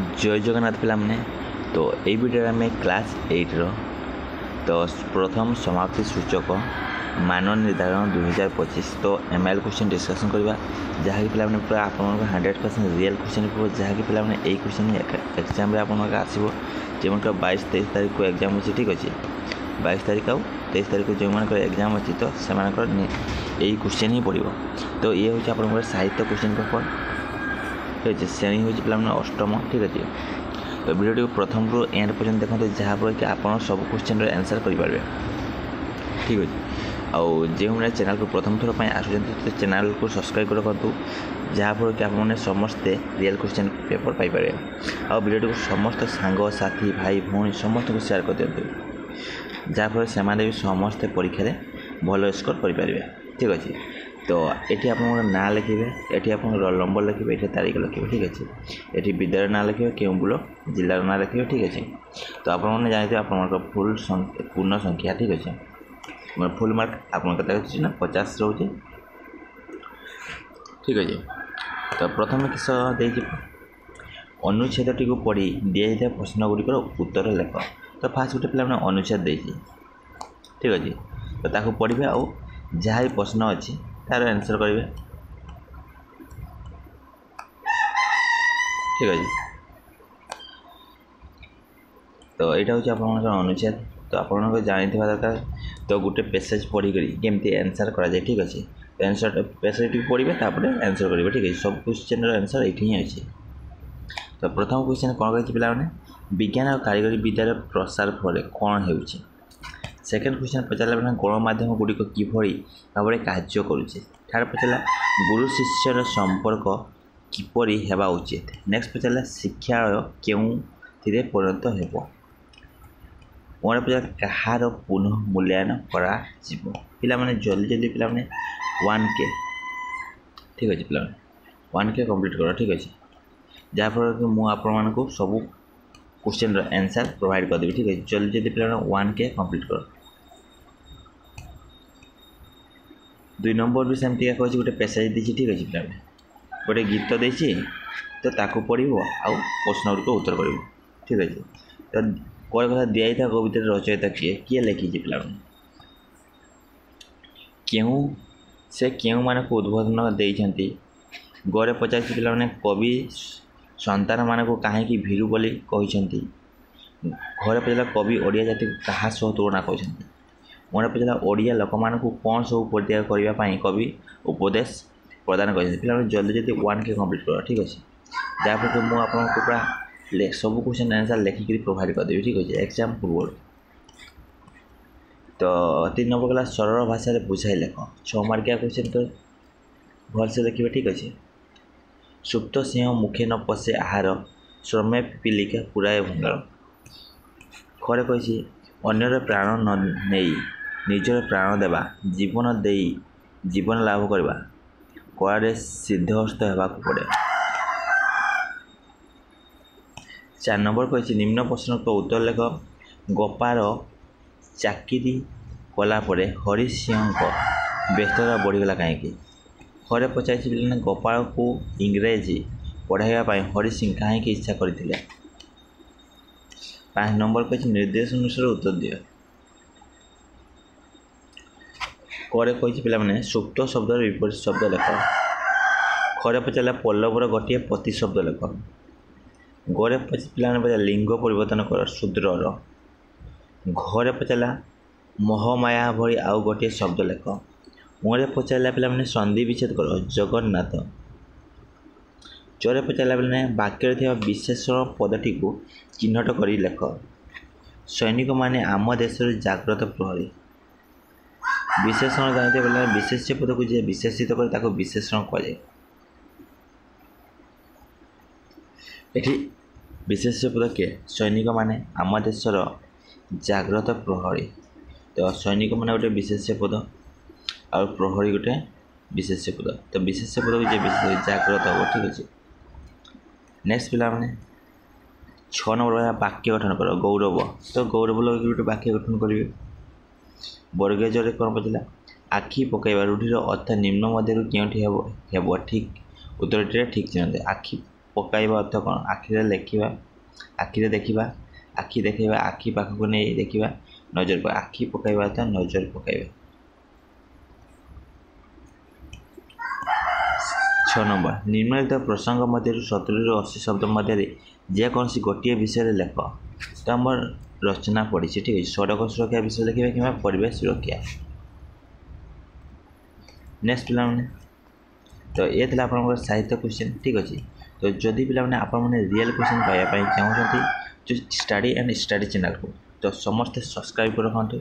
जय जगन्नाथ पिलाने तो ये वीडियो आम क्लास 8 तो प्रथम समाप्ति सूचक मान निर्धारण 2025 तो एमआईएल क्वेश्चन डिस्कसन करवा जहाँकि पिलाने पूरा आप 100% रियल क्वेश्चन पड़ो जहाँकि पिलाने यही क्वेश्चन एग्जाम आसो जो 22-23 तारीख को एग्जाम अच्छी ठीक अच्छे 22 तारीख आउ 23 तारीख जो मान एग्जाम अच्छी तो से यही क्वेश्चन ही पड़ो तो ये हूँ आप साहित्य क्वेश्चन पेपर ठीक है श्रेणी हूँ पे अष्टम ठीक अच्छे तो वीडियो प्रथम रू एंड पर्यटन देखते जहाँफल कि आप सब क्वेश्चन आंसर करेंगे ठीक अच्छे आउ जो मैंने चैनल को प्रथम थर पर आसुँच तो चैनल को सब्सक्राइब कर रखु जहाँफल कि आपने समस्ते रियल क्वेश्चन पेपर पाइपर आ वीडियो को समस्त सांग साथी भाई भाई समस्त को शेयर कर दिखाँ जहाँफल से भी समस्ते परीक्षा भल स्कोर करेंगे ठीक अच्छे तो ये आप ना लिखे ये आप रोल नंबर लिखे ये तारीख लिखे ठीक अच्छे ये विद्यालय ना लिखे क्यों ब्लॉक जिलार ना लिखे ठीक अच्छे तो आपने जानते आप फुल पूर्ण संख्या ठीक अच्छे फुल मार्क आपके ना 50 रोचे ठीक अच्छे तो प्रथम किस अनुच्छेद टी पढ़ी दि जाता प्रश्न गुड़िकर उत्तर लेख तो फास्ट गोटे पे अनुच्छेद देती ठीक अच्छे तो ताको पढ़े आउ जहाँ भी प्रश्न अच्छी तार आंसर करेंगे ठीक है तो यहाँ हूँ आप अनुच्छेद तो आप जानते दरकार तो गोटे पेसेज पढ़ी केमती आंसर करा जाए ठीक अच्छे तो आंसर पेसेज टी पढ़े आंसर करेंगे ठीक है सब क्वेश्चन आंसर ये ही अच्छे तो प्रथम क्वेश्चन कौन कही पे विज्ञान और कारीगरी विद्यार प्रसार फल कौन हो सेकेंड क्वेश्चन पचारा गणमाध्यम गुड़िक किभली भाव में कार्य करुचे थर्ड पचारा गुरु शिष्यर संपर्क किपरि हेबा उचित नेक्स्ट पचारा शिक्षालय क्यों परिणत हो मोर पचारा कहार पुनः मूल्यांकन करा पे जल्दी जल्दी पे 1K ठीक अच्छे पे 1K कंप्लीट कर ठीक अच्छे जहाँफल कि मुझे सब क्वेश्चन आंसर प्रोवाइड करदेवी ठीक है जल्दी जल्दी पे 1K कंप्लीट कर 2 नंबर भी सेमती कहूँ गोटे पेसेज देती ठीक अच्छे पे गोटे गीत देती तो ताको पढ़ो आउ प्रश्न गुड़िक उत्तर कर ठीक अच्छे तो कौन कथा दि जाता कविता रचयिता किए किए लिखी पे क्यों से क्यों मान को उद्बोधन देती गड़े पचार पे कवि सन्तान मान को कहीं भीरु बोली कहते घरे पचारा कवि ओडिया जाति को क्या सह तुलना कहते मोर पचारा ओडिया लोक मान कौन सब परित्याग करने कवि उपदेश प्रदान करते पे जल्दी जल्दी 1K कंप्लीट कर ठीक अच्छे जहाँफल कि मुझे आपको पूरा सब क्वेश्चन आंसर लिखिकी प्रोवाइड करदेवी ठीक अच्छे एग्जाम पूर्व तो 3 नंबर क्लास सरल भाषा बुझाई लेख 6 मार्किया क्वेश्चन तो भलसे लिखे ठीक अच्छे सुप्त सिंह मुखे न पशे आहार श्रमे पिलिका पुराए भंगार खरे कही अन्यर प्राण न नहीं निजर प्राण देवा जीवन दे जीवन लाभ करवा कड़े सिद्धहस्त होगा पड़े 4 नंबर कही निम्न प्रश्न को उत्तर लेख गोपार चाकरी कलापर हरि सिंह व्यस्तता बढ़ीगला कहीं घरे पचार गोपाल को इंग्रेजी पढ़ाइवाई हरि सिंह कहीं इच्छा करते 5 नंबर कही निर्देश अनुसार उत्तर दिए घरे कही पे सुप्त शब्द विपरीत शब्द लेख घरे पचारा पल्लवर गोटे पति शब्द लेख घरे पे पचार लिंग परिवर्तन कर शूद्रर घरे पचारा मोहमाया भरी आउ गोटे शब्द लेख मुझे पचारा पे संधि विच्छेद कर जगन्नाथ चोरे पचारा पे वाक्य थी विशेषण पदटी को चिन्हट कर लेख सैनिक माने आम देशर जाग्रत प्रहरी विशेषण जानते बोले विशेष्य पद को जी विशेषित कर विशेषण कहे ये विशेष्य पद किए सैनिक माने आम देशर जाग्रत प्रहरी तो सैनिक मैंने गोटे विशेष्य पद और प्रहरी गोटे विशेष्य पद तो विशेष्य पद को जी जाग्रत हम ठीक अच्छे नेक्स्ट पे 6 नंबर वाक्य गठन कर गौरव तो गौरव लगे गोटे वाक्य गठन करेंगे वर्गेजरे कौन पचला आखि पकड़ा रूढ़ीर अर्थ निम्न मध्य क्यों ठीक उत्तर ठीक चिन्ह आखि ପକାଇବା ଅର୍ଥ କ'ଣ? ଆଖିରେ ଲେଖିବା, ଆଖିରେ ଦେଖିବା, ଆଖି ଦେଖାଇବା, ଆଖି ପାଖକୁ ନେଇ ଦେଖିବା, ନଜର ଆଖି ପକାଇବା ଅର୍ଥ ନଜର ପକାଇବା। 6 ନମ୍ବର ନିମ୍ନଲିଖିତ ପ୍ରସଙ୍ଗ ମଧ୍ୟରୁ 70ରୁ 80 ଶବ୍ଦ ମଧ୍ୟରେ ଯେକୌଣସି ଗୋଟିଏ ବିଷୟରେ ଲେଖ। ତ ଆମର ରଚନା ପଡ଼ିଛି, ଠିକ୍ ଅଛି। ସଡ଼କ ସୁରକ୍ଷା ବିଷୟରେ ଲେଖିବା କିମ୍ବା ପରିବେଶ ସୁରକ୍ଷା। ନେକ୍ସଟ ପିଲାମାନେ, ତ ଏ ଥିଲା ଆପଣଙ୍କର ସାହିତ୍ୟ କ୍ୱେଶ୍ଚିନ୍, ଠିକ୍ ଅଛି। ତ ଯଦି ପିଲାମାନେ ଆପଣମାନେ ରିଏଲ୍ କ୍ୱେଶ୍ଚିନ୍ ପାଇବା ପାଇଁ ଚାହୁଁଛନ୍ତି ଷ୍ଟଡି ଆଣ୍ଡ ଷ୍ଟଡି ଚ୍ୟାନେଲକୁ, ତ ସମସ୍ତେ ସବସ୍କ୍ରାଇବ୍ ରଖନ୍ତୁ,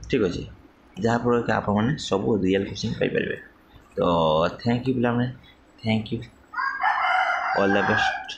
ଠିକ୍ ଅଛି। ଯାହାଫଳରେ କି ଆପଣମାନେ ସବୁ ରିଏଲ୍ କ୍ୱେଶ୍ଚିନ୍ ପାଇପାରିବେ। ତ ଥ୍ୟାଙ୍କ ୟୁ ପିଲାମାନେ, thank you, all the best.